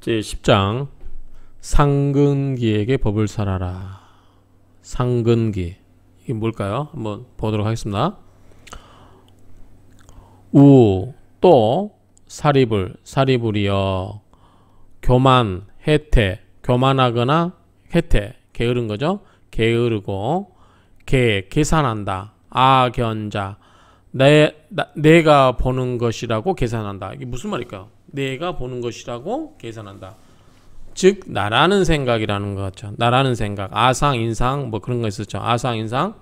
제10장 상근기에게 법을 설하라. 상근기 이게 뭘까요? 한번 보도록 하겠습니다. 또 사리불이여 교만 해태 교만하거나 해태 게으른 거죠. 게으르고 계산한다. 아견자 내가 보는 것이라고 계산한다. 이게 무슨 말일까요? 내가 보는 것이라고 계산한다. 즉 나라는 생각이라는 거죠. 나라는 생각, 아상, 인상 뭐 그런 거 있었죠. 아상, 인상.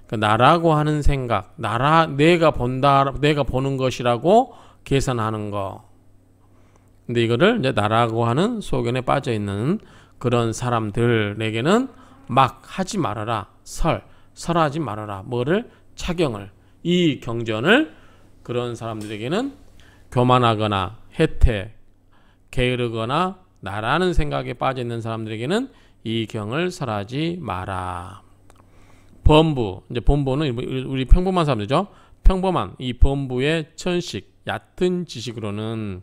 그러니까 나라고 하는 생각, 내가 본다, 내가 보는 것이라고 계산하는 거. 근데 이거를 이제 나라고 하는 소견에 빠져 있는 그런 사람들에게는 막 하지 말아라. 설하지 말아라. 뭐를 착용을 이 경전을 그런 사람들에게는 교만하거나 해태 게으르거나 나라는 생각에 빠져 있는 사람들에게는 이 경을 설하지 마라. 범부 이제 범부는 우리 평범한 사람들이죠. 평범한 이 범부의 천식 얕은 지식으로는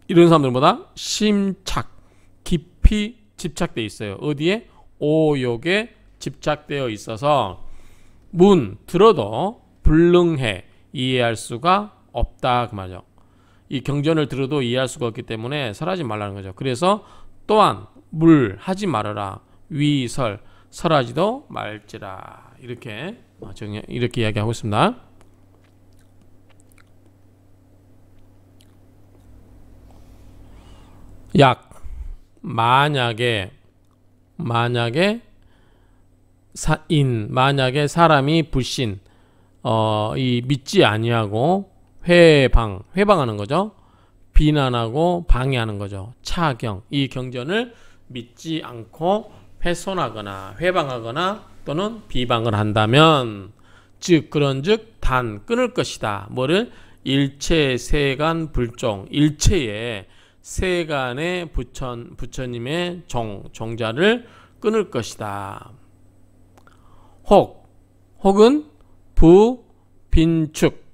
이런 사람들보다 심착 깊이 집착되어 있어요. 어디에? 오욕에 집착되어 있어서 들어도 불능해 이해할 수가 없다 그 말이죠. 이 경전을 들어도 이해할 수가 없기 때문에 설하지 말라는 거죠. 그래서 또한 하지 말아라. 설하지도 말지라. 이렇게 이야기하고 있습니다. 만약에 사람이 불신 이 믿지 아니하고 회방하는 거죠. 비난하고 방해하는 거죠. 차경 이 경전을 믿지 않고 훼손하거나 회방하거나 또는 비방을 한다면 그런즉 단 끊을 것이다. 뭐를? 일체 세간 불종 일체의 세간의 부처님의 종자를 끊을 것이다. 혹은 빈축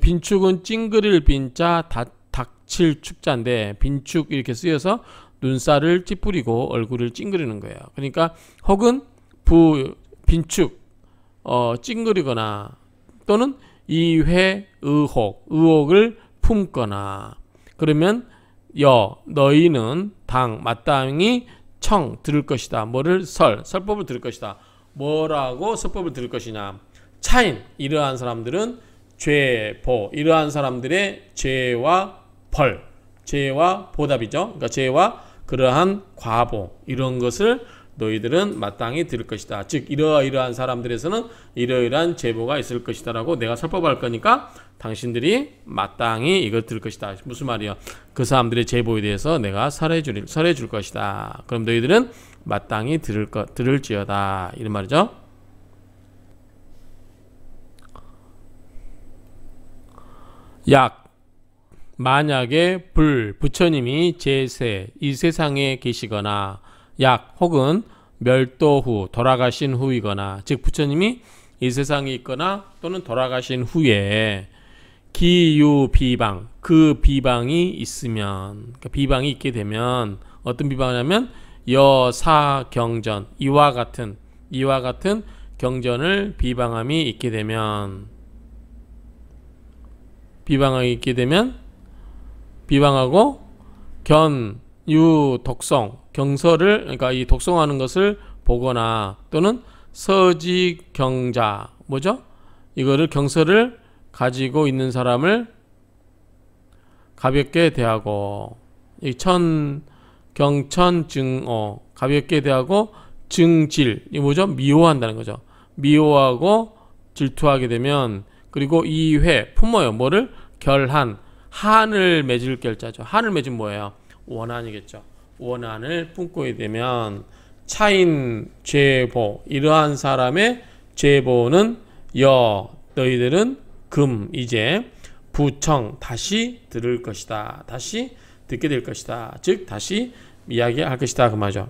빈축은 찡그릴 빈자 닥칠 축자인데 빈축 이렇게 쓰여서 눈살을 찌푸리고 얼굴을 찡그리는 거예요. 그러니까 혹은 빈축 찡그리거나 또는 의혹을 품거나 그러면 너희는 마땅히 들을 것이다. 뭐를? 설법을 들을 것이다. 뭐라고 설법을 들을 것이냐? 차인 이러한 사람들은 이러한 사람들의 죄와 죄와 보답이죠. 그러니까 죄와 그러한 과보 이런 것을 너희들은 마땅히 들을 것이다. 즉 이러한 사람들에서는 이러이러한 제보가 있을 것이다 라고 내가 설법할 거니까 당신들이 마땅히 이걸 들을 것이다. 무슨 말이야? 그 사람들의 제보에 대해서 내가 설해줄 것이다. 그럼 너희들은 마땅히 들을지어다. 이런 말이죠. 만약에 부처님이 이 세상에 계시거나 혹은 멸도 후 돌아가신 후이거나 즉 부처님이 이 세상에 있거나 또는 돌아가신 후에 기유비방 그 비방이 있으면 비방이 있게 되면 어떤 비방이냐면 여사경전 이와 같은 경전을 비방함이 있게 되면 비방하고 독성 경서를 그러니까 이 독송하는 것을 보거나 또는 서지경자 뭐죠? 이거를 경서를 가지고 있는 사람을 가볍게 대하고 이 경천증오 가볍게 대하고 증질 이 뭐죠? 미워한다는 거죠. 미워하고 질투하게 되면 그리고 품어요. 뭐를? 한을 맺을 결자죠. 한을 맺은 뭐예요? 원한이겠죠. 원한을 품고 되면 차인 죄보 이러한 사람의 죄보는 너희들은 이제 부청 다시 들을 것이다. 다시 듣게 될 것이다. 즉 다시 이야기할 것이다 그 말이죠.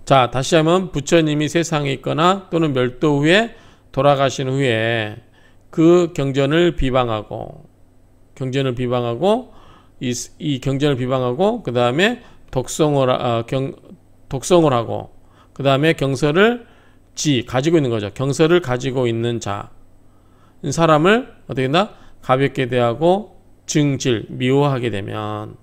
자 다시 하면 부처님이 세상에 있거나 또는 멸도 후에 돌아가신 후에 그 경전을 비방하고 이 경전을 비방하고 그 다음에 독성을 하고 그 다음에 경서를 가지고 있는 거죠. 경서를 가지고 있는 자 사람을 어떻게 된다? 가볍게 대하고 미워하게 되면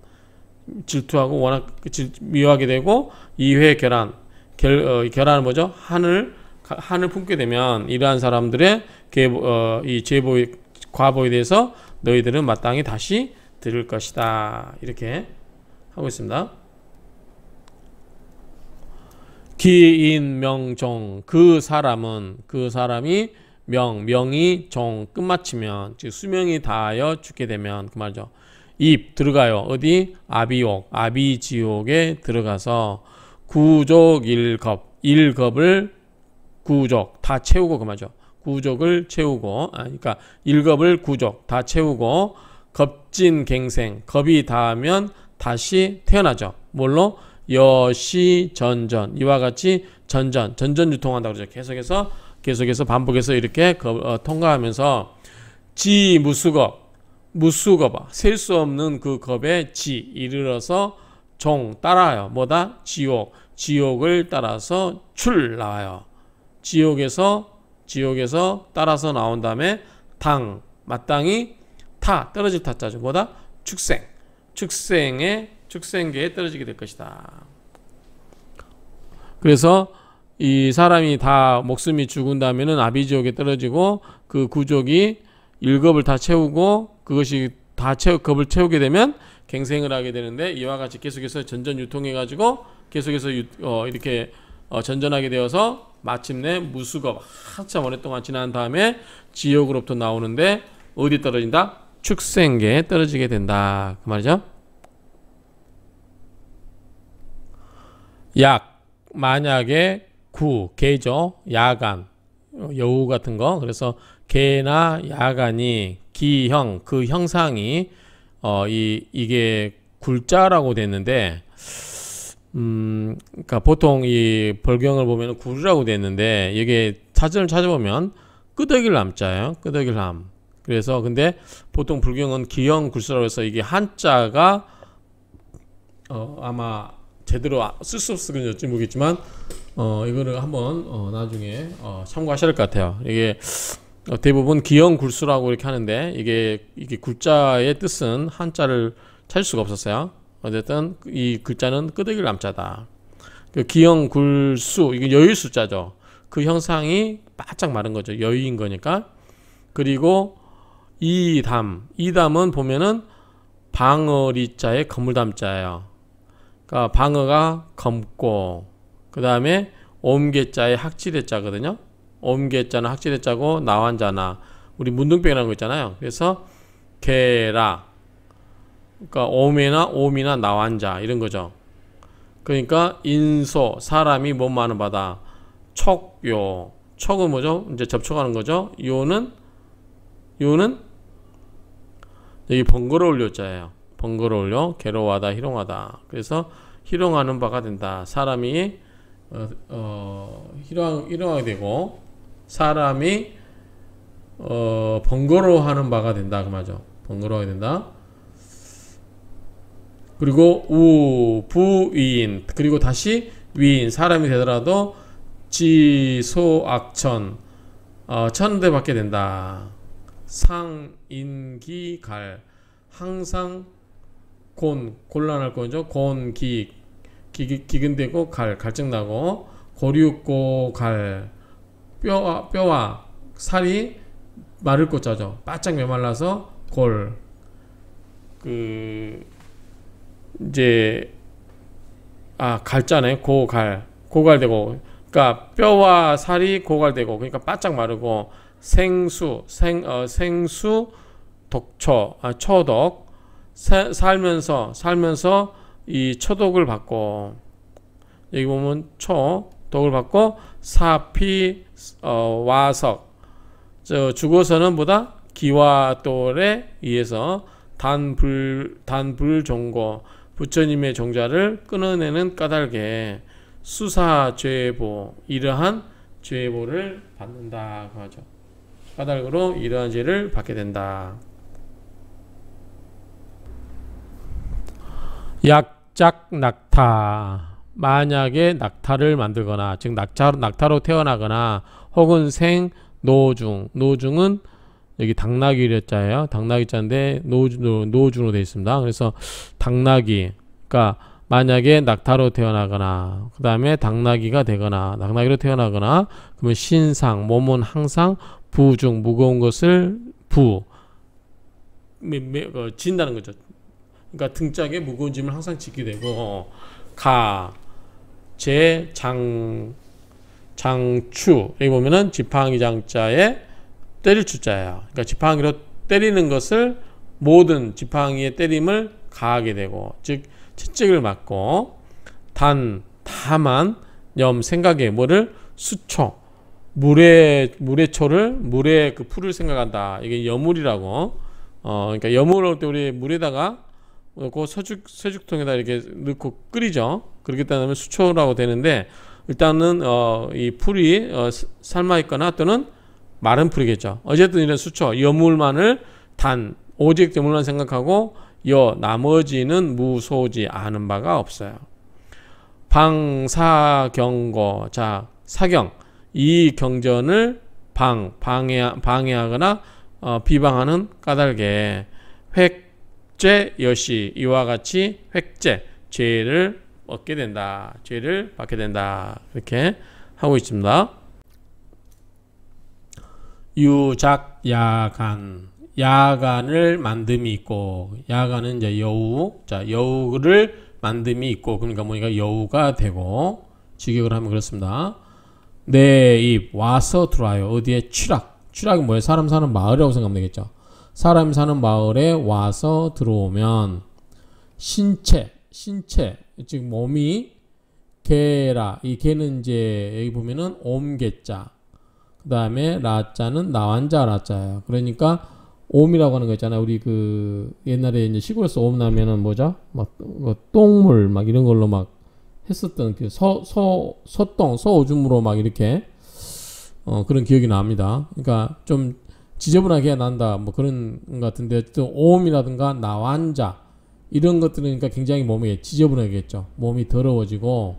질투하고 워낙 미워하게 되고 이회 결한은 뭐죠? 한을 품게 되면 이러한 사람들의 이 과보에 대해서 너희들은 마땅히 다시 들을 것이다. 이렇게 하고 있습니다. 기인명종 그 사람이 명이 종 끝마치면 즉 수명이 다하여 죽게 되면 그 말이죠. 들어가요. 어디? 아비지옥에 들어가서 구족 일겁을 구족 다 채우고 그 말이죠. 구족을 채우고 그러니까 일겁을 구족 다 채우고 겁진갱생 겁이 닿으면 다시 태어나죠. 뭘로? 여시전전 이와 같이 전전 유통한다고 그러죠. 계속해서 반복해서 이렇게 통과하면서 무수겁 셀 수 없는 그 겁에 이르러서 종 따라요. 뭐다? 지옥을 따라서 나와요. 지옥에서 따라서 나온 다음에 마땅히 떨어질 타자죠. 뭐다? 축생계에 떨어지게 될 것이다. 그래서 이 사람이 다 목숨이 죽은 다음에는 아비지옥에 떨어지고 그 구족이 일겁을 다 채우고 그것이 겁을 채우게 되면 갱생을 하게 되는데 이와 같이 계속해서 전전 유통해 가지고 계속해서 이렇게 전전하게 되어서 마침내 무수겁 한참 오랫동안 지난 다음에 지옥으로부터 나오는데 어디 떨어진다? 축생계에 떨어지게 된다. 그 말이죠. 만약에 개죠. 야간 여우 같은 거. 그래서 개나 야간이 그 형상이 이게 굴자라고 됐는데 그러니까 보통 이 벌경을 보면 굴이라고 됐는데 이게 사전을 찾아보면 끄덕일 남자예요. 끄덕일 함. 그래서 근데 보통 불경은 기형 굴수라고 해서 이게 한자가 아마 제대로 쓸 수 없을지 모르겠지만 이거를 한번 나중에 참고하셔야 할 것 같아요. 이게 대부분 기형 굴수라고 이렇게 하는데 이게 굴자의 뜻은 한자를 찾을 수가 없었어요. 어쨌든 이 글자는 끄덕일 남자다. 그 기형 굴수 이게 여유 숫자죠. 그 형상이 바짝 마른 거죠. 여유인 거니까. 그리고 이담은 보면은 방어리자의 거물담자예요. 그러니까 방어가 검고 그 다음에 옴개자의 학지대자거든요. 옴개자는 학지대자고 나환자나 우리 문둥병이라는 거 있잖아요. 그래서 개라 그러니까 옴이나 나환자 이런 거죠. 그러니까 인소 사람이 몸하는 바다 척요 척은 뭐죠? 이제 접촉하는 거죠. 요는 여기 번거로울 요자예요. 번거로울요. 괴로워하다, 희롱하다. 그래서 희롱하는 바가 된다. 사람이 희롱하게 되고 사람이 번거로워하는 바가 된다. 그 말이죠. 번거로워하게 된다. 그리고 부위인 그리고 다시 위인 사람이 되더라도 지소악천 천대 받게 된다. 상인기갈 항상 곤란할 거죠. 기근되고 갈증나고 고리웃고 뼈와 살이 마를 꼬자죠. 바짝 메말라서 갈자네. 고갈되고 그러니까 뼈와 살이 고갈되고 그러니까 바짝 마르고 생수 초독 살면서 이 초독을 받고 여기 보면 초독을 받고 사피 와석 죽어서는 보다 기와돌에 의해서 단불종고 부처님의 종자를 끊어내는 까닭에 수사죄보 이러한 죄보를 받는다 하죠. 까닭으로 이러한 죄를 받게 된다. 약작 낙타. 만약에 낙타를 만들거나, 즉 낙타로 태어나거나, 혹은 생 노중. 노중은 여기 당나귀 자예요. 당나귀 자인데 노중으로 되어 있습니다. 그래서 당나귀. 그러니까 만약에 낙타로 태어나거나, 그 다음에 당나귀가 되거나, 낙나귀로 태어나거나, 그러면 신상, 몸은 항상 부중, 무거운 것을 진다는 거죠. 그러니까 등짝에 무거운 짐을 항상 짓게 되고, 장추. 여기 보면은 지팡이 장자에 때릴 추자예요. 그러니까 지팡이로 때리는 것을 모든 지팡이의 때림을 가하게 되고, 즉 채찍을 맞고, 다만 생각에 뭐를 수초, 물의 초를 물의 그 풀을 생각한다. 이게 여물이라고. 그러니까 여물을 할 때 우리 물에다가 그 세죽통에다 이렇게 넣고 끓이죠. 그렇기 때문에 수초라고 되는데, 일단은 이 풀이 삶아 있거나 또는 마른 풀이겠죠. 어쨌든 이런 수초, 여물만을 오직 여물만 생각하고, 나머지는 무소지 아는 바가 없어요. 방사경고. 자, 사경. 이 경전을 방해하거나 비방하는 까닭에 획죄 여시. 이와 같이 획죄, 죄를 얻게 된다. 죄를 받게 된다. 이렇게 하고 있습니다. 유작야간. 야간을 만듦이 있고, 야간은 이제 여우. 자, 여우를 만듦이 있고, 그러니까 뭐니까 여우가 되고, 직역을 하면 그렇습니다. 내 입 와서 들어와요. 어디에? 취락이 뭐예요? 사람 사는 마을이라고 생각하면 되겠죠. 사람이 사는 마을에 와서 들어오면 신체, 즉 몸이 개라. 이 개는 이제 여기 보면은 옴개자. 그 다음에 라자는 나완자 라자예요. 그러니까 옴이라고 하는 거 있잖아요. 우리 그 옛날에 이제 시골에서 옴 나면은 뭐죠? 막 똥물 막 이런 걸로 막 했었던 그 서오줌으로 막 이렇게 그런 기억이 납니다. 그러니까 좀 지저분하게 난다 뭐 그런 것 같은데, 또 옴이라든가 나완자 이런 것들은 그러니까 굉장히 몸이 지저분하겠죠. 몸이 더러워지고,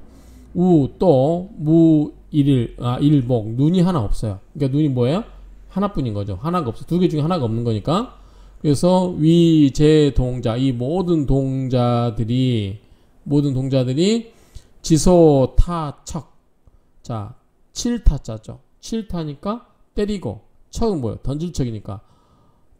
일목 눈이 하나 없어요. 그러니까 눈이 뭐예요? 하나뿐인 거죠. 하나가 없어. 두 개 중에 하나가 없는 거니까. 그래서 위제동자, 이 모든 동자들이 지소타척. 자, 칠타자죠. 칠타니까 때리고, 척은 뭐예요? 던질 척이니까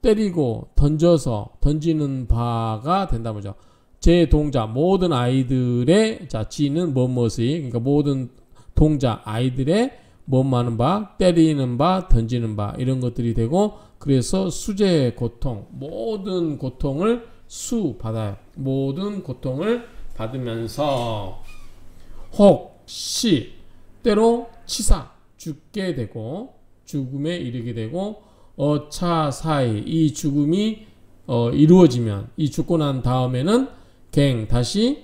때리고 던져서 던지는 바가 된다 보죠. 제 동자 모든 아이들의, 자, 지는 무엇이, 그러니까 모든 동자 아이들의 뭐하는 바, 때리는 바, 던지는 바, 이런 것들이 되고, 그래서 수제 고통, 모든 고통을 받아요. 모든 고통을 받으면서 혹시 때로 치사, 죽게 되고, 죽음에 이르게 되고, 어차사이, 이 죽음이 이루어지면, 이 죽고 난 다음에는 다시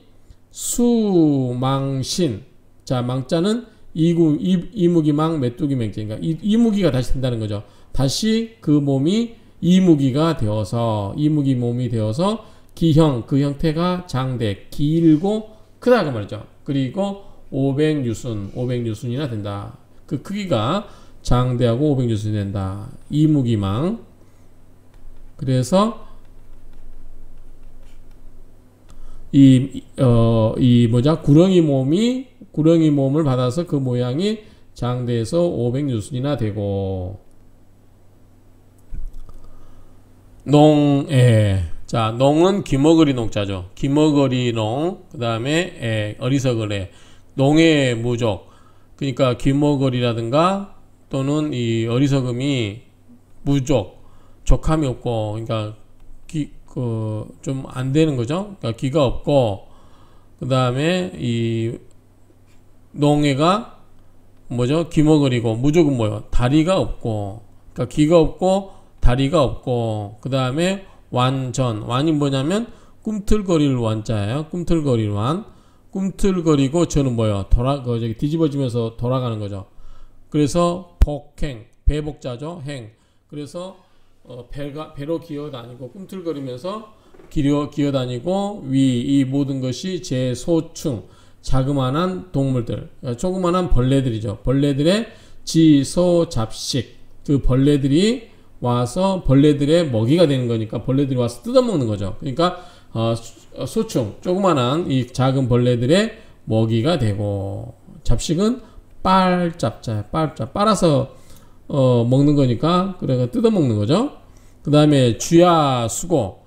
수망신. 자, 망자는 이무기망 메뚜기맹자. 그러니까 이무기가 다시 된다는 거죠. 다시 그 몸이 이무기가 되어서, 이무기 몸이 되어서 기형, 그 형태가 장대, 길고 크다고 말이죠. 그리고 500유순이나 된다. 그 크기가 장대하고 500유순이 된다. 이무기망. 그래서 구렁이 몸을 받아서 그 모양이 장대에서 500유순이나 되고, 농에. 자, 농은 기머거리 농자죠. 기머거리 농, 그 다음에 어리석을 해. 농의 무족. 그러니까 기머거리라든가 또는 이 어리석음이 무족, 족함이 없고, 그러니까 좀 안 되는 거죠. 그러니까 기가 없고, 그 다음에 이 농해가 뭐죠? 기머거리고, 무족은 뭐요? 다리가 없고, 그러니까 기가 없고 다리가 없고, 그 다음에 완이 뭐냐면 꿈틀거릴 완자예요. 꿈틀거릴 완. 꿈틀거리고 저는 뭐요? 뒤집어지면서 돌아가는 거죠. 그래서 복행, 배복자죠. 행. 그래서 배로 기어 다니고 꿈틀거리면서 기어다니고 위 이 모든 것이 제 소충 자그마한 동물들 조그마한 벌레들이죠. 벌레들의 지소 잡식 그 벌레들이 와서 벌레들의 먹이가 되는 거니까 벌레들이 와서 뜯어먹는 거죠. 그러니까 소충 조그마한 이 작은 벌레들의 먹이가 되고 잡식은 빨잡자예요. 빨아서 먹는 거니까 그래가 뜯어먹는 거죠. 그 다음에 쥐야 수고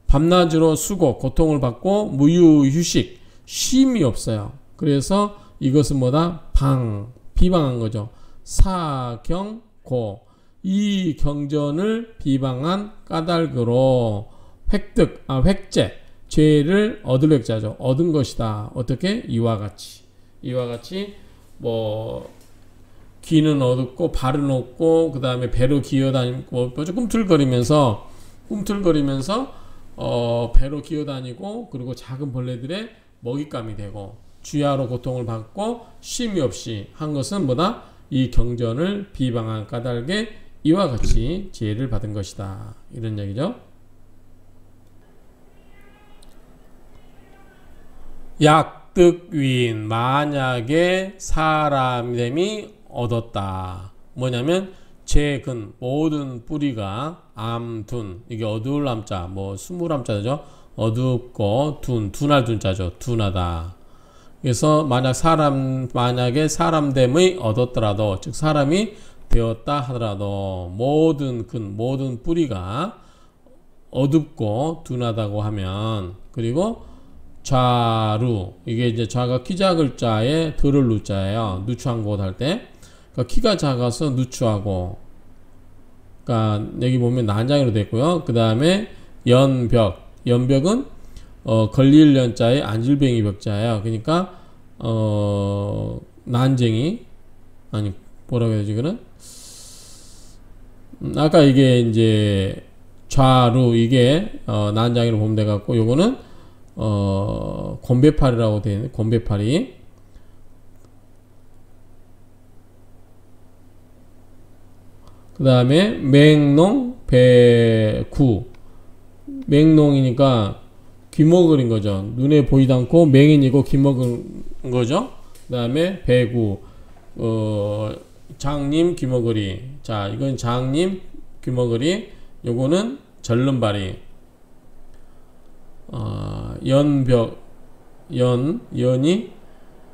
밤낮으로 수고 고통을 받고 무유휴식 쉼이 없어요. 그래서 이것은 뭐다? 비방한 거죠. 사경고 이 경전을 비방한 까닭으로 획제 죄를 얻을 획자죠. 얻은 것이다. 어떻게? 이와 같이 뭐 귀는 얻고 발은 얻고 그 다음에 배로 기어다니고 꿈틀거리면서 배로 기어다니고 그리고 작은 벌레들의 먹잇감이 되고 쥐야로 고통을 받고 쉼이 없이 한 것은 뭐다? 이 경전을 비방한 까닭에 이와 같이 지혜를 받은 것이다. 이런 얘기죠. 약득위인 만약에 사람됨이 얻었다. 뭐냐면 제근 모든 뿌리가 암둔 이게 어두울 암자 뭐 스물 암자죠. 어둡고 둔할 둔자죠. 둔하다. 그래서 만약에 사람됨의 얻었더라도 즉 사람이 되었다 하더라도 모든 뿌리가 어둡고 둔하다고 하면 그리고 좌루 이게 이제 좌가 키자 글자에 들을 누자예요. 누추한 곳 할 때 그러니까 키가 작아서 누추하고 그러니까 여기 보면 난장이로 됐고요. 그 다음에 연벽은 걸릴 연자에 안질뱅이 벽자예요. 그러니까 난쟁이 아니 뭐라고 해야 되지 그는 아까 이게 이제 좌루 이게 난장이로 보면 돼 갖고 요거는 곤배파리라고 되어 있는 곤배파리 그 다음에 맹농 배구 맹농이니까 귀먹을인 거죠. 눈에 보이지 않고 맹인이고 귀먹은 거죠. 그 다음에 배구 장님 귀먹으리 자 이건 장님 귀먹으리 요거는 절름발이 연이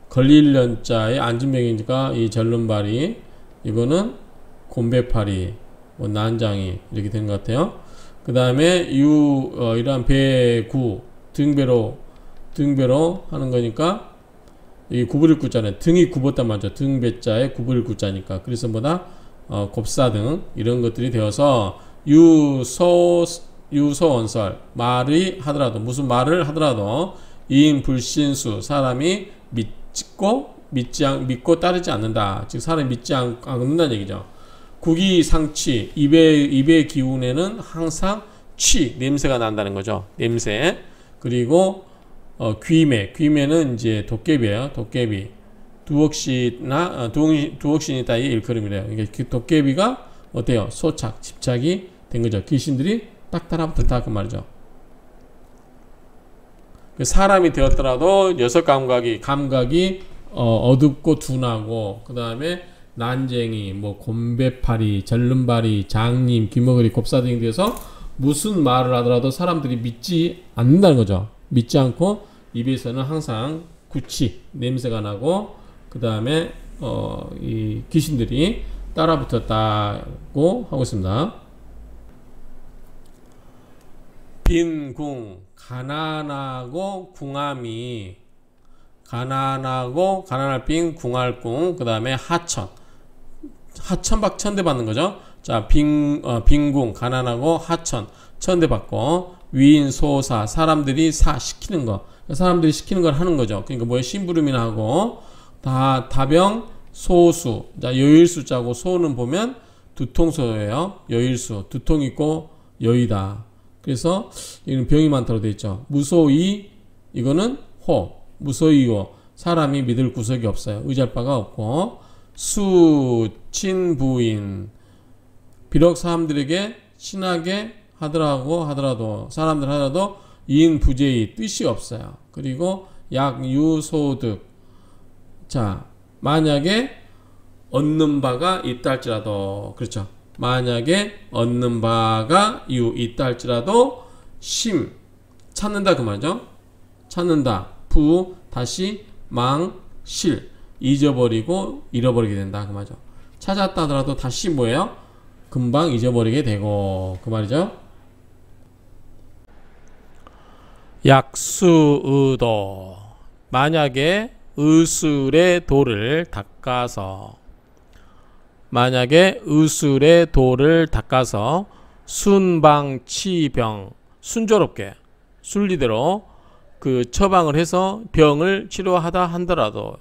걸릴 연자에 앉은명이니까 이 절름발이 이거는 곤배파리 뭐 난장이 이렇게 된 것 같아요. 그 다음에 이러한 배구 등배로 하는 거니까 이 구부릴 구자는 등이 굽었단 말이죠. 등배자에 구부릴 구자니까 그래서 뭐다 곱사등 이런 것들이 되어서 유소원설 말이 하더라도 무슨 말을 하더라도 인불신수 사람이 믿고 따르지 않는다. 즉 사람이 믿지 않는다는 얘기죠. 구기상취 입의 기운에는 항상 냄새가 난다는 거죠. 냄새. 그리고 귀매는 이제 도깨비예요. 도깨비. 두억신이 따위 일컬음이래요. 이게 도깨비가 어때요? 집착이 된 거죠. 귀신들이 딱 따라붙었다 그 말이죠. 사람이 되었더라도 여섯 감각이 어둡고 둔하고 그 다음에 난쟁이 뭐 곤배파리 절름발이 장님 귀머거리 곱사등이 돼서 무슨 말을 하더라도 사람들이 믿지 않는다는 거죠. 믿지 않고 입에서는 항상 냄새가 나고 그 다음에 이 귀신들이 따라붙었다고 하고 있습니다. 빈궁 가난하고 궁함이 가난할 빈 궁할 궁 그 다음에 천대 받는 거죠. 자 빈궁 가난하고 천대 받고 위인 소사 사람들이 시키는 거 사람들이 시키는 걸 하는 거죠. 그러니까 뭐에 심부름이나 하고 다병 소수 자 여일수자고 소는 보면 두통소예요. 여일수 두통 있고 여이다. 그래서 이는 병이 많다고 되어 있죠. 무소이 이거는 무소이요 사람이 믿을 구석이 없어요. 의지할 바가 없고 수친부인 비록 사람들에게 친하게 하더라도 인 부재의 뜻이 없어요. 그리고 약유소득. 자, 만약에 얻는 바가 있다 할지라도, 그렇죠. 만약에 얻는 바가 있다 할지라도 심, 찾는다 그 말이죠. 찾는다. 부, 다시 망, 실, 잊어버리고 잃어버리게 된다 그 말이죠. 찾았다 하더라도 다시 뭐예요? 금방 잊어버리게 되고 그 말이죠. 약수의도. 만약에 의술의 도를 닦아서, 만약에 의술의 도를 닦아서 순방치병, 순조롭게 순리대로 그 처방을 해서 병을 치료하다 한더라도,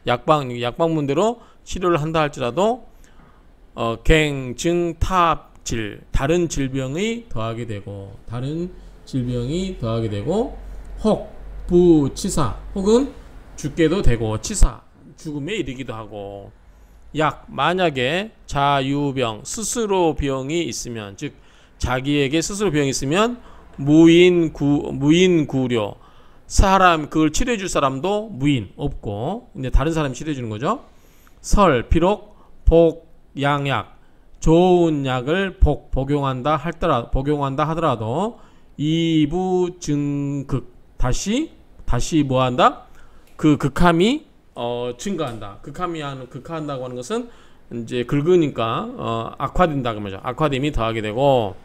약방문대로 치료를 한다 할지라도 갱증탑질, 다른 질병이 더하게 되고, 다른 질병이 더하게 되고, 혹 부치사, 혹은 죽게도 되고, 치사, 죽음에 이르기도 하고. 약, 만약에 자유병, 스스로 병이 있으면, 즉 자기에게 스스로 병이 있으면 무인구료, 사람 그걸 치료해 줄 사람도 무인 없고 이제 다른 사람이 치료해 주는 거죠. 설, 비록 복양약, 좋은 약을 복용한다 하더라도 이부증극, 다시 뭐한다? 그 극함이 증가한다. 극화한다고 하는 것은 이제 긁으니까 악화된다 그 말이죠. 악화됨이 더하게 되고.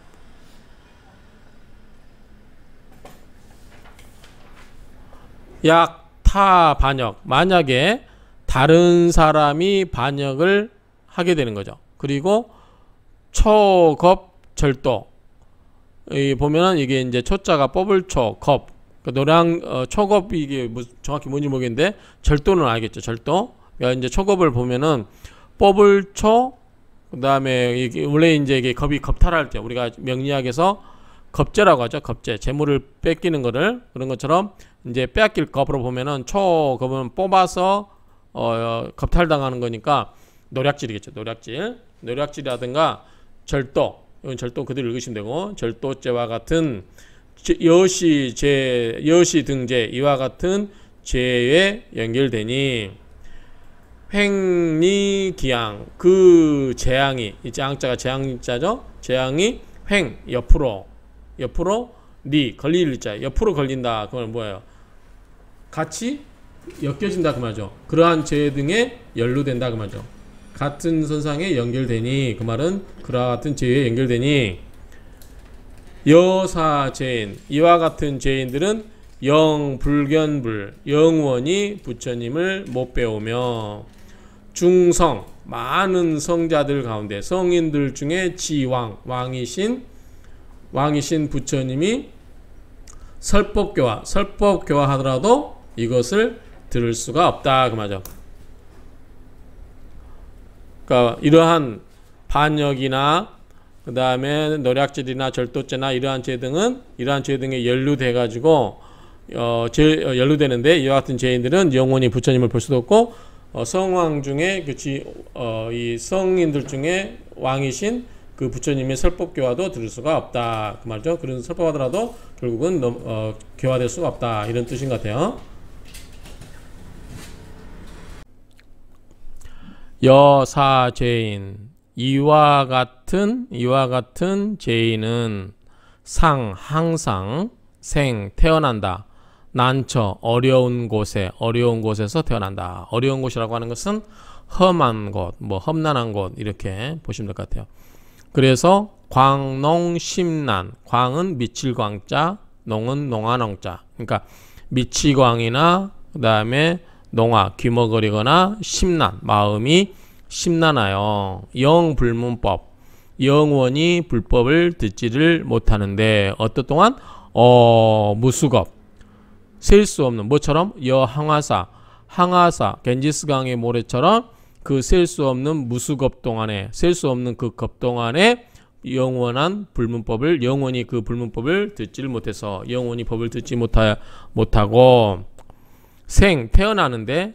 약타 반역, 만약에 다른 사람이 반역을 하게 되는 거죠. 그리고 초겁절도, 보면은 이게 이제 초자가 뽑을 초, 겁, 노량 초겁이 이게 정확히 뭔지 모르겠는데 절도는 알겠죠. 절도. 그러니까 이제 초겁을 보면은 뽑을 초, 그다음에 이게 원래 이제 이게 겁이 겁탈할 때 우리가 명리학에서 겁제라고 하죠. 겁제, 재물을 뺏기는 거를, 그런 것처럼 이제 빼앗길 겁으로 보면은 초겁은 뽑아서 겁탈당하는 거니까 노략질이겠죠. 노략질이라든가 절도, 이건 절도 그대로 읽으시면 되고, 절도죄와 같은 여시 등죄, 이와 같은 죄에 연결되니 횡리기양, 그 재앙이, 이 재앙자가 재앙자죠. 재앙이 횡, 옆으로 리, 걸릴 자, 옆으로 걸린다. 그건 뭐예요? 같이 엮여진다 그 말이죠. 그러한 죄 등에 연루된다 그 말이죠. 같은 선상에 연결되니, 그 말은 그와 같은 죄에 연결되니, 여사죄인, 이와 같은 죄인들은 영불견불, 영원히 부처님을 못 배우며, 중성, 많은 성자들 가운데, 성인들 중에 지왕, 왕이신 부처님이 설법교화 하더라도 이것을 들을 수가 없다 그 말이죠. 그러니까 이러한 반역이나 그 다음에 노략질이나 절도죄나 이러한 죄 등에 연루돼 가지고 연루되는데, 이와 같은 죄인들은 영원히 부처님을 볼 수도 없고, 성왕 중에 이 성인들 중에 왕이신 그 부처님의 설법교화도 들을 수가 없다 그 말이죠. 그런 설법하더라도 결국은 교화될 수가 없다, 이런 뜻인 것 같아요. 여사죄인, 이와 같은 죄인은 항상 태어난다. 난처, 어려운 곳에서 태어난다. 어려운 곳이라고 하는 것은 험한 곳, 험난한 곳, 이렇게 보시면 될 것 같아요. 그래서 광농심난, 광은 미칠광자, 농은 농한농자. 그러니까 미치광이나 그 다음에 농아, 귀머거리거나 심난, 마음이 심란하여 영불문법, 영원히 불법을 듣지를 못하는데, 어떤 동안 무수겁, 셀 수 없는, 뭐처럼 여항하사, 겐지스강의 모래처럼 그 셀 수 없는 무수겁 동안에, 셀 수 없는 그 겁 동안에 영원한 불문법을, 영원히 그 불문법을 듣지를 못해서, 영원히 법을 듣지 못하고, 태어나는데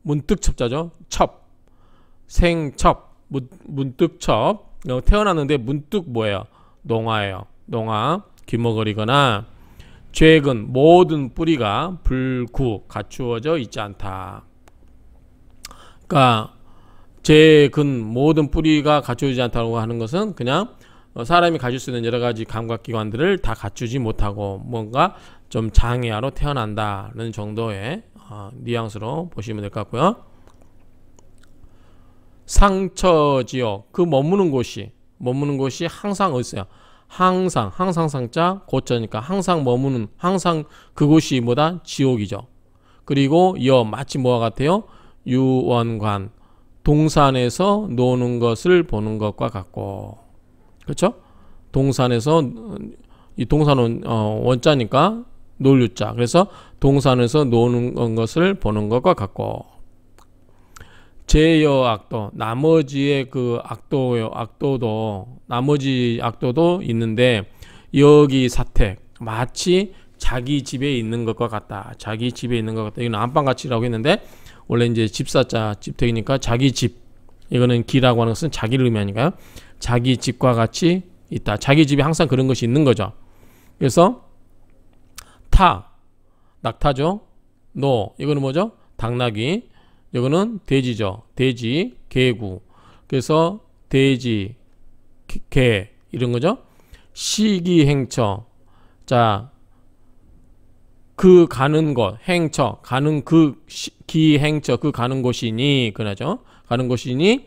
문득첩자죠. 문득첩, 태어났는데 문득 뭐예요? 농아예요. 농아, 귀머거리거나 죄근 모든 뿌리가 불구 갖추어져 있지 않다. 그러니까 죄근 모든 뿌리가 갖추어지지 않다고 하는 것은 그냥 사람이 가질 수 있는 여러 가지 감각기관들을 다 갖추지 못하고 뭔가 좀 장애아로 태어난다는 정도의 뉘앙스로 보시면 될 것 같고요. 상처지요. 그 머무는 곳이 항상 어디 있어요? 항상 상자 고처니까 항상 머무는 항상 그곳이 뭐다? 지옥이죠. 그리고 마치 뭐와 같아요? 유원관 동산에서 노는 것을 보는 것과 같고 그렇죠? 동산에서 이 동산은 원자니까 놀유자 그래서 동산에서 노는 것을 보는 것과 같고 제여악도 나머지의 그 나머지 악도도 있는데 여기 사택 마치 자기 집에 있는 것과 같다. 자기 집에 있는 것 같다. 이건 안방같이라고 했는데 원래 이제 집사자 집택이니까 자기 집 이거는 기라고 하는 것은 자기를 의미하니까요. 자기 집과 같이 있다. 자기 집에 항상 그런 것이 있는 거죠. 그래서 낙타죠. 이거는 뭐죠? 당나귀. 이거는 돼지죠. 돼지, 개구. 그래서 돼지, 개 이런 거죠. 시기행처. 자, 그 가는 것, 행처, 가는 그 기행처, 그 가는 곳이니 그나죠. 가는 곳이니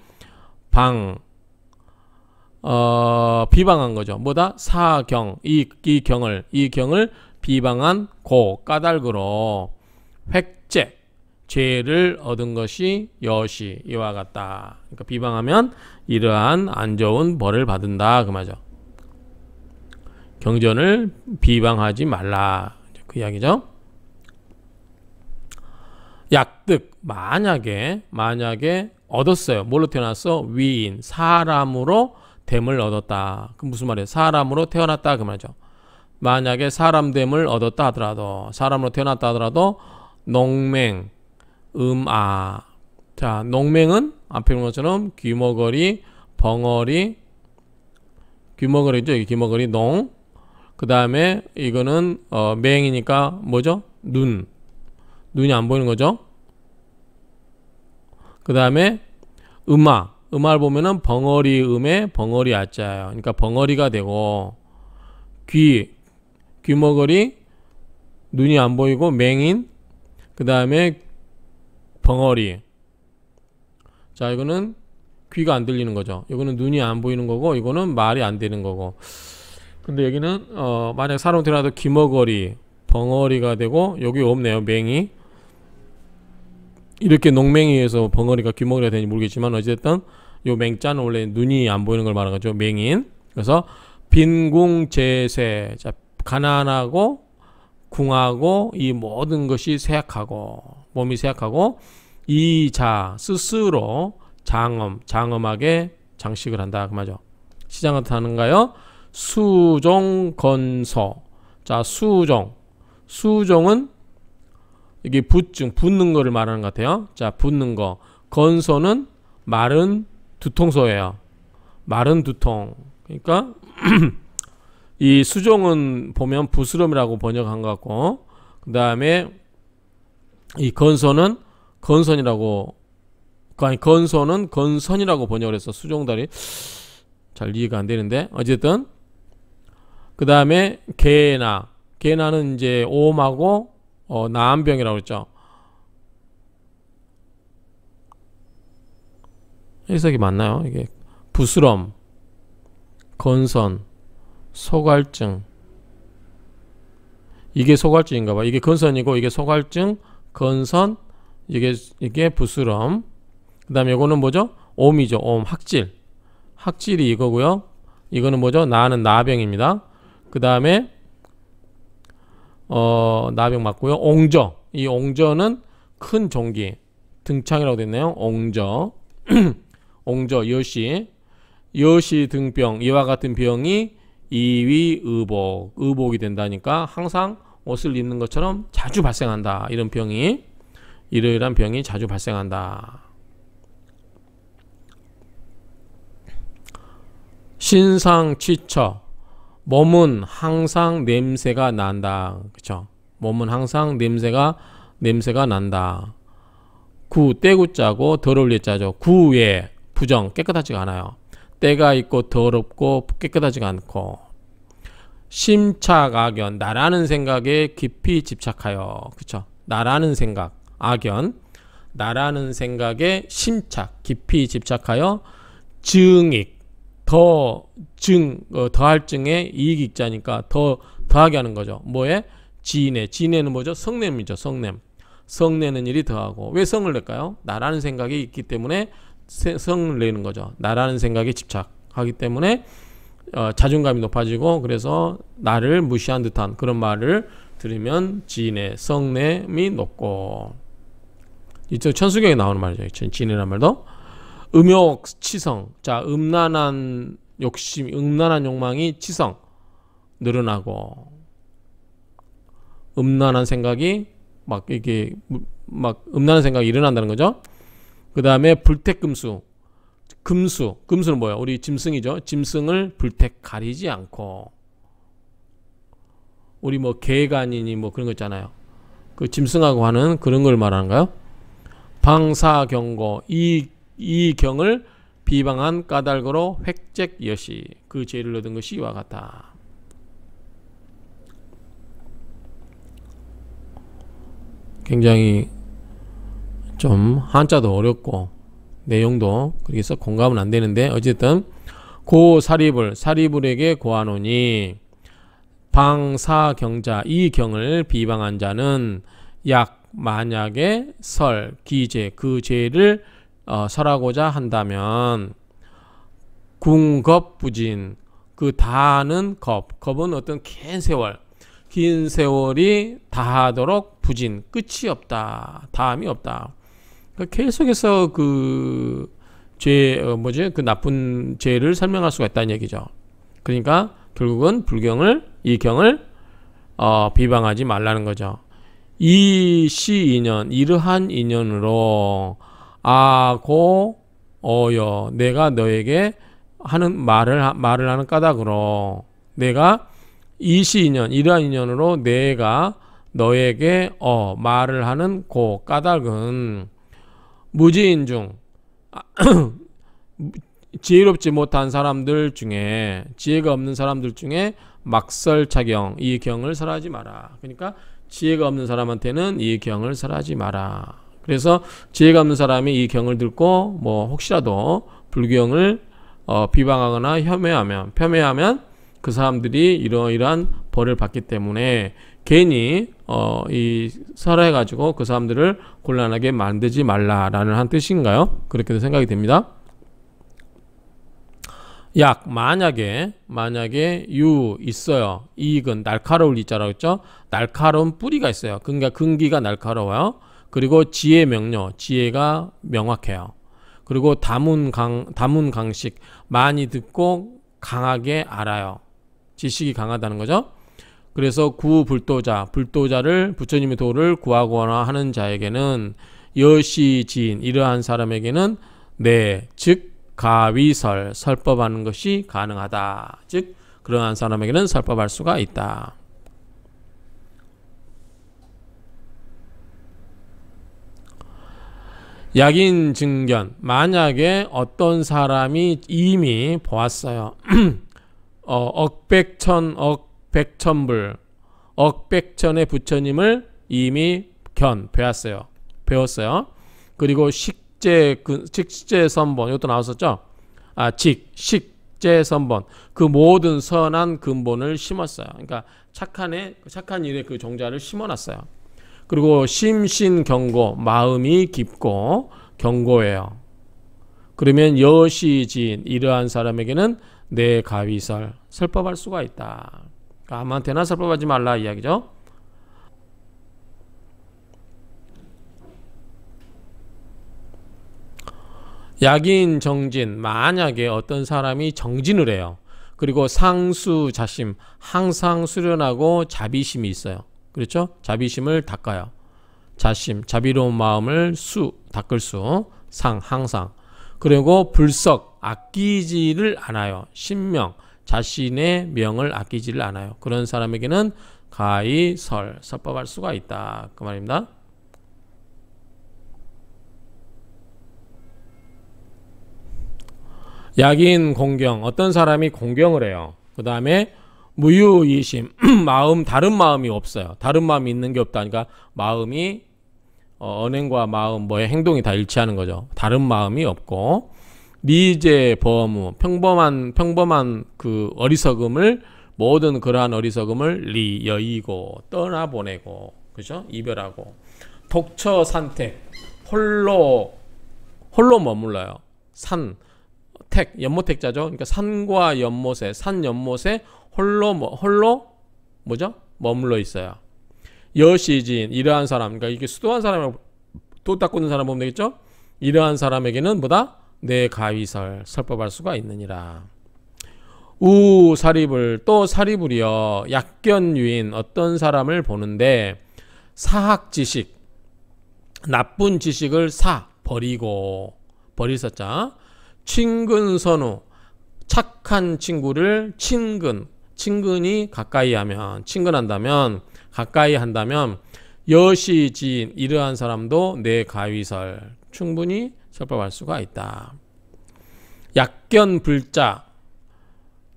비방한 거죠. 뭐다? 사경, 이 경을 비방한 까닭으로 획제, 죄를 얻은 것이 여시 이와 같다. 그러니까 비방하면 이러한 안 좋은 벌을 받는다 그 말이죠. 경전을 비방하지 말라 그 이야기죠. 약득 만약에 얻었어요. 뭘로 태어났어? 위인 사람으로 됨을 얻었다. 그 무슨 말이에요? 사람으로 태어났다 그 말이죠. 만약에 사람됨을 얻었다 하더라도 사람으로 태어났다 하더라도 농맹 자, 농맹은 앞에 있는 것처럼 귀머거리, 벙어리, 귀머거리죠. 귀머거리, 그 다음에 이거는 맹이니까 뭐죠? 눈이 안 보이는 거죠. 그 다음에 음화를 보면은 벙어리 음에 벙어리 아자예요. 그러니까 벙어리가 되고 귀머거리 눈이 안 보이고 맹인 그 다음에 벙어리. 자, 이거는 귀가 안 들리는 거죠. 이거는 눈이 안 보이는 거고, 이거는 말이 안 되는 거고. 근데 여기는 만약 사람 태어나도 귀머거리, 벙어리가 되고 여기 없네요. 맹이. 이렇게 농맹이에서 벙어리가 귀머거리가 되는지 모르겠지만 어쨌든 요 맹자는 원래 눈이 안 보이는 걸 말하는 거죠. 맹인. 그래서 빈궁제세. 자, 가난하고 궁하고 이 모든 것이 몸이 쇠약하고 이 자 스스로 장엄하게 장식을 한다 그 말이죠. 시장을 하는가요? 수종건소. 자, 수종은 이게 붙는 거를 말하는 것 같아요. 자, 붙는 거. 건소는 마른 두통소예요. 마른 두통. 그러니까 이 수종은 보면 부스럼이라고 번역한 것 같고, 그 다음에 이 건선은 건선이라고 번역을 해서 수종다리 잘 이해가 안 되는데 어쨌든 그 다음에 개나는 이제 오음하고 나암병이라고 했죠. 해석이 맞나요? 이게 부스럼, 건선, 소갈증. 이게 소갈증인가 봐. 이게 건선이고 이게 소갈증, 건선, 이게 부스럼. 그 다음에 이거는 뭐죠? 옴이죠. 옴, 학질이 이거고요. 이거는 뭐죠? 나는 나병입니다. 그 다음에 나병 맞고요. 옹저. 이 옹저는 큰 종기. 등창이라고 됐네요. 옹저. 옹저, 여시 등병. 이와 같은 병이 의복이 된다니까 항상 옷을 입는 것처럼 자주 발생한다. 이러이러한 병이 자주 발생한다. 신상취처. 몸은 항상 냄새가 난다. 그쵸? 몸은 항상 냄새가 난다. 떼구자고 더러울 예자죠. 구에 부정 깨끗하지가 않아요. 때가 있고 더럽고 깨끗하지가 않고. 심착,악연 나라는 생각에 깊이 집착하여. 그쵸? 나라는 생각 악연 나라는 생각에 심착 깊이 집착하여 증익 더할 증에 이익익자니까 더하게 하는 거죠. 뭐에? 지내는 뭐죠? 성냄이죠. 성내는 일이 더하고. 왜 성을 낼까요? 나라는 생각이 있기 때문에 성을 내는 거죠. 나라는 생각에 집착하기 때문에 자존감이 높아지고, 그래서 나를 무시한 듯한 그런 말을 들으면 성냄이 높고. 이쪽 천수경에 나오는 말이죠. 지내란 말도. 음욕치성. 자, 음란한 욕망이 치성 늘어나고, 음란한 생각이 음란한 생각이 일어난다는 거죠. 그 다음에 불택금수. 금수는 뭐야? 우리 짐승이죠. 짐승을 불택 가리지 않고. 우리 개간이니 그런 거 있잖아요. 그 짐승하고 하는 그런 걸 말하는가요? 방사경고. 이 경을 비방한 까닭으로 획책여시. 그 죄를 얻은 것이 이와 같다. 굉장히 좀 한자도 어렵고 내용도 그렇게 썩 공감은 안 되는데, 어쨌든 사리불에게 고하노니 방사경자. 이 경을 비방한 자는 만약에 기죄 그 죄를 설하고자 한다면 궁겁부진. 그 다하는 겁은 어떤 긴 세월이 다하도록 부진. 끝이 없다. 다함이 없다. 그러니까 계속해서 그 나쁜 죄를 설명할 수가 있다는 얘기죠. 그러니까 결국은 이 경을 비방하지 말라는 거죠. 이러한 인연으로 어여 내가 너에게 하는 말을 하는 까닭으로, 내가 이러한 인연으로 내가 너에게 말을 하는 까닭은 무지인 중 지혜롭지 못한 사람들 중에, 지혜가 없는 사람들 중에 막설차경. 이 경을 설하지 마라. 그러니까 지혜가 없는 사람한테는 이 경을 설하지 마라. 그래서 지혜가 없는 사람이 이 경을 듣고 혹시라도 불경을 비방하거나 폄훼하면 그 사람들이 이러이러한 벌을 받기 때문에 괜히 설해가지고 그 사람들을 곤란하게 만들지 말라라는 한 뜻인가요? 그렇게도 생각이 됩니다. 만약에 있어요. 이익은 날카로울 이자라고 했죠. 날카로운 뿌리가 있어요. 그러니까 근기가 날카로워요. 그리고 지혜 명료. 지혜가 명확해요. 그리고 다문강식. 많이 듣고 강하게 알아요. 지식이 강하다는 거죠. 그래서 불도자를 부처님의 도를 구하거나 하는 자에게는 여시지인. 이러한 사람에게는 즉 가위설. 설법하는 것이 가능하다. 즉 그러한 사람에게는 설법할 수가 있다. 약인 증견. 만약에 어떤 사람이 이미 보았어요. 백천불 억백천의 부처님을 이미 배웠어요. 그리고 식제선본. 이것도 나왔었죠. 식제선본. 그 모든 선한 근본을 심었어요. 그러니까 착한 일에 그 종자를 심어놨어요. 그리고 심신경고. 마음이 깊고 경고해요. 그러면 여시지인. 이러한 사람에게는 내 가위설. 설법할 수가 있다. 그러니까 아무한테나 설법하지 말라 이야기죠. 약인 정진. 만약에 어떤 사람이 정진을 해요. 그리고 상수자심. 항상 수련하고 자비심이 있어요. 그렇죠? 자비심을 닦아요. 자비로운 마음을 닦을 항상. 그리고 불석. 아끼지를 않아요. 신명. 자신의 명을 아끼지를 않아요. 그런 사람에게는 가히 설법할 수가 있다. 그 말입니다. 약인 공경, 어떤 사람이 공경을 해요. 그 다음에 무유이심, 다른 마음이 없어요. 다른 마음이 있는 게 없다. 그러니까 마음이 언행과 마음, 행동이 다 일치하는 거죠. 다른 마음이 없고, 리제 버무, 평범한 그 어리석음을, 모든 그러한 어리석음을 여의고 떠나보내고, 그죠? 이별하고, 독처 산택, 홀로 머물러요. 연못택자죠. 그러니까 산과 연못에, 홀로 뭐죠? 머물러 있어요. 여시진, 이러한 사람, 그러니까 이게 수도한 사람이라고 도 닦고 있는 사람 보면 되겠죠? 이러한 사람에게는 뭐다? 내 가위설, 설법할 수가 있느니라. 또 사리불이여, 약견유인, 어떤 사람을 보는데, 사학지식, 나쁜 지식을 버릴 사자, 친근선우, 착한 친구를 친근이 가까이 한다면 여시지인, 이러한 사람도 내 가위설 충분히 설법할 수가 있다. 약견불자,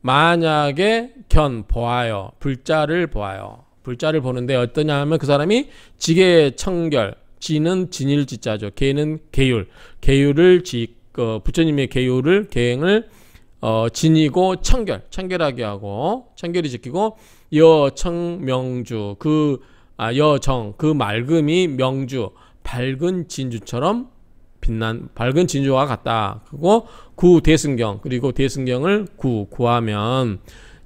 만약에 불자를 보는데 어떠냐 하면 그 사람이 지계청결, 지는 진일지자죠. 계는 계율을 부처님의 계행을 지니고 청결하게 하고, 청결히 지키고, 여청명주, 그 맑음이 명주, 밝은 진주처럼 밝은 진주와 같다. 그리고 구대승경, 그리고 대승경을 구하면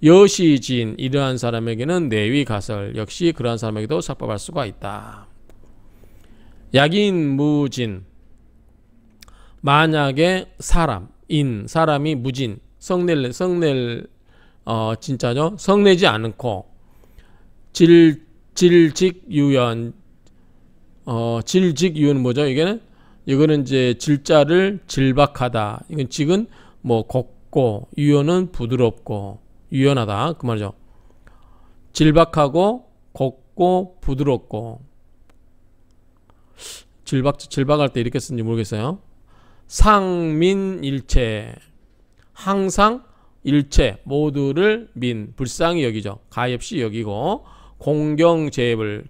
여시진, 이러한 사람에게는 내위가설, 역시 그러한 사람에게도 설법할 수가 있다. 약인무진, 만약에 사람이 무진, 진짜죠? 성내지 않고, 질직유연, 질직유연은 뭐죠? 이거는 이제 질자를 질박하다. 이건 직은 곱고, 유연은 부드럽고, 유연하다. 그 말이죠. 질박하고, 곱고, 부드럽고. 질박할 때 이렇게 쓰는지 모르겠어요. 상민일체, 항상 일체 모두를 불쌍히 여기죠. 가엾이 여기고,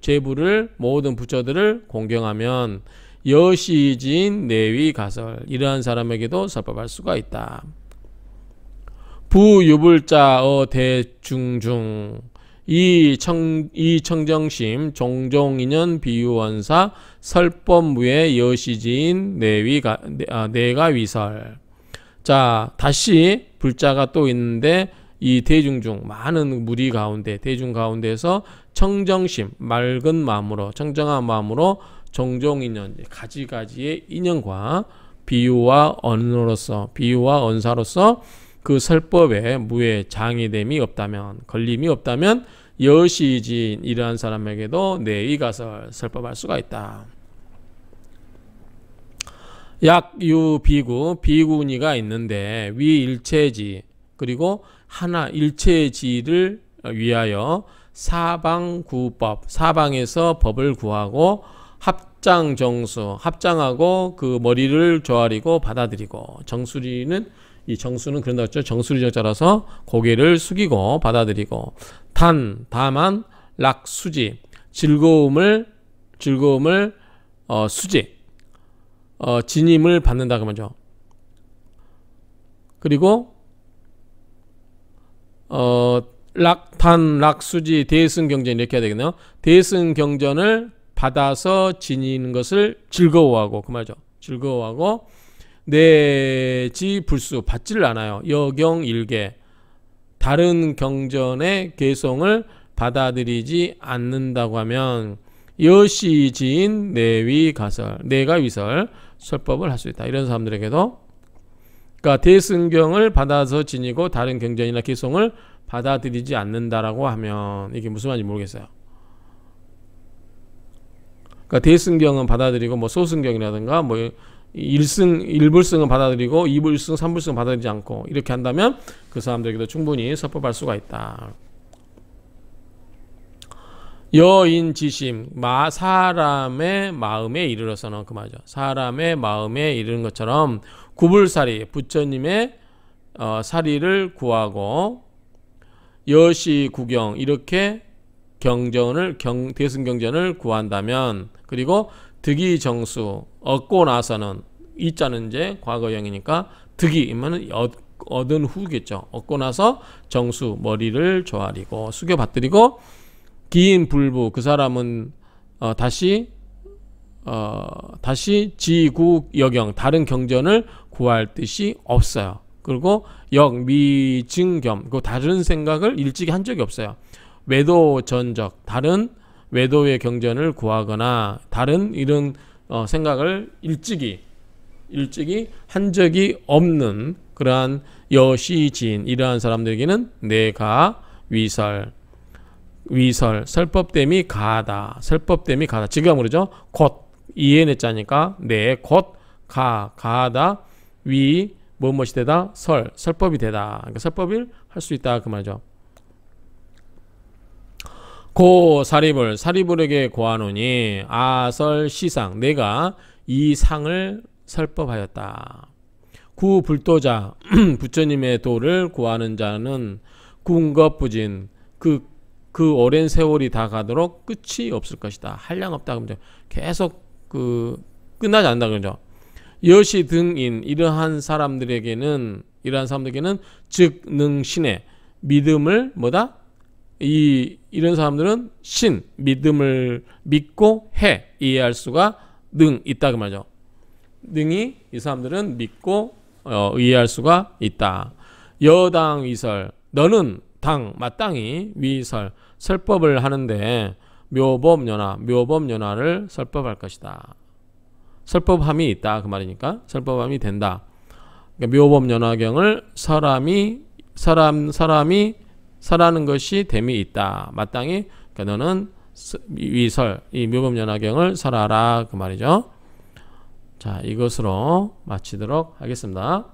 제부를 모든 부처들을 공경하면 여시진 내위가설, 이러한 사람에게도 설법할 수가 있다. 부유불자 대중중, 이 청정심 종종인연 비유원사 설법무의 여시지인 내가위설. 자, 다시 불자가 또 있는데, 이 대중 많은 무리 가운데, 대중 가운데서 청정심, 맑은 마음으로, 청정한 마음으로 종종인연, 가지가지의 인연과 비유와 언사로서 그 설법에 무에 장애됨이 없다면, 걸림이 없다면 여시진, 이러한 사람에게도 내위가설, 설법할 수가 있다. 비구니가 있는데 위일체지, 그리고 일체지를 위하여 사방구법, 사방에서 법을 구하고, 합장하고 그 머리를 조아리고 받아들이고, 이 정수는 그런다 했죠. 정수리 정자라서 고개를 숙이고 받아들이고, 다만 락수지, 즐거움을 진임을 받는다 그 말이죠. 그리고 락수지 대승경전, 이렇게 해야 되겠네요. 대승경전을 받아서 지니는 것을 즐거워하고, 그 말이죠. 즐거워하고, 내지불수, 받지를 않아요. 여경일계, 다른 경전의 개송을 받아들이지 않는다고 하면 여시지인 내가위설, 설법을 할 수 있다. 이런 사람들에게도, 그러니까 대승경을 받아서 지니고 다른 경전이나 개송을 받아들이지 않는다라고 하면 이게 무슨 말인지 모르겠어요. 그러니까 대승경은 받아들이고, 소승경이라든가 1불승은 받아들이고 2불승, 3불승은 받아들이지 않고 이렇게 한다면 그 사람들에게도 충분히 설법할 수가 있다. 여인지심, 사람의 마음에 이르러서는 그 말이죠. 사람의 마음에 이르는 것처럼 구불사리, 부처님의 사리를 구하고 여시구경 이렇게 대승경전을 구한다면, 그리고 득이정수 얻고 나서는, 이자는 이제 과거형이니까 득이면은 얻은 후겠죠. 얻고 나서 정수 머리를 조아리고 숙여 받들이고, 기인불부 그 사람은 다시 지구여경 다른 경전을 구할 뜻이 없어요. 그리고 역미증겸 그 다른 생각을 일찍이 한 적이 없어요. 외도전적 다른 외도의 경전을 구하거나 다른 이런 생각을 일찍이 한 적이 없는 그러한 여시진, 이러한 사람들에게는 내가 위설 설법됨이 가하다. 설법됨이 가하다. 지금 그러죠. 곧 이해냈자니까 내 곧 가하다. 무엇이 되다? 설법이 되다. 그러니까 설법을 할 수 있다 그 말이죠. 고 사리불에게 고하노니 아설시상 내가 이 상을 설법하였다. 구 불도자 부처님의 도를 구하는 자는 궁겁부진 그 오랜 세월이 다 가도록 끝이 없을 것이다. 한량없다. 그러죠. 계속 끝나지 않는다 그러죠. 여시 등인 이러한 사람들에게는 즉능신의 믿음을 뭐다? 이런 사람들은 믿음을 믿고 이해할 수가 있다 그 말이죠. 능이 이 사람들은 믿고 이해할 수가 있다. 여당 위설 너는 마땅히 설법을 하는데 묘법연화를 설법할 것이다. 설법함이 있다 그 말이니까 설법함이 된다. 그러니까 묘법연화경을 사람이 설하는 것이 됨이 있다. 마땅히 그러니까 너는 이 묘법연화경을 설하라 그 말이죠. 자, 이것으로 마치도록 하겠습니다.